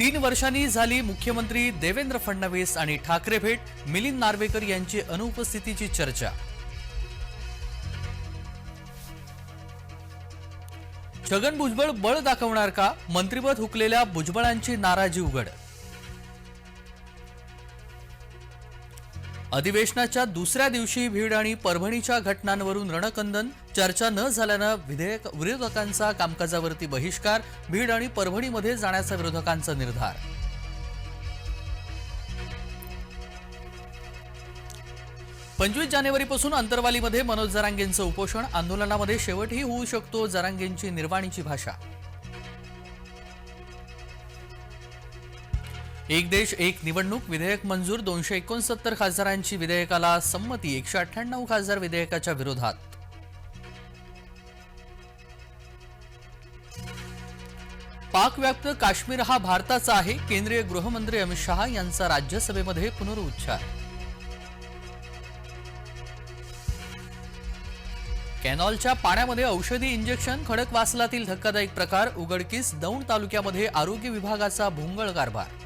3 वर्षांनी झाली मुख्यमंत्री देवेंद्र फडणवीस आणि ठाकरे भेट, मिलिंद नार्वेकर यांची अनुपस्थितीची चर्चा। छगन भुजबळ बळ दाखवणार का? मंत्रिपद हुकलेल्या भुजबळांची नाराजी उघड। अधिवेशनाच्या दुसऱ्या दिवशी भीड आणि परभणीच्या घटनांवरून रणकंदन, चर्चा न झाल्यानं विरोधकांचा कामकाजावरती बहिष्कार, भीड आणि परभणीमध्ये जाण्याचा विरोधकांचा निर्धार। 25 जानेवारीपासून अंतरवालीमध्ये मनोज जरांगेंचं उपोषण, आंदोलनामध्ये शेवटही होऊ शकतो जरांगेंची निर्वाणीची भाषा। एक देश एक निवडणूक विधेयक मंजूर, 269 खासदारांची विधेयकाला संमती, 198 खासदार विधेयकाच्या विरोधात। पाकव्याप्त काश्मीर हा भारताचा आहे, केंद्रीय गृहमंत्री अमित शहा यांचा राज्यसभेमध्ये पुनरुच्चार। कॅनॉलच्या पाण्यामध्ये औषधी इंजेक्शन, खडकवासलातील धक्कादायक प्रकार उघडकीस, दौंड तालुक्यामध्ये आरोग्य विभागाचा भोंगळ कारभार।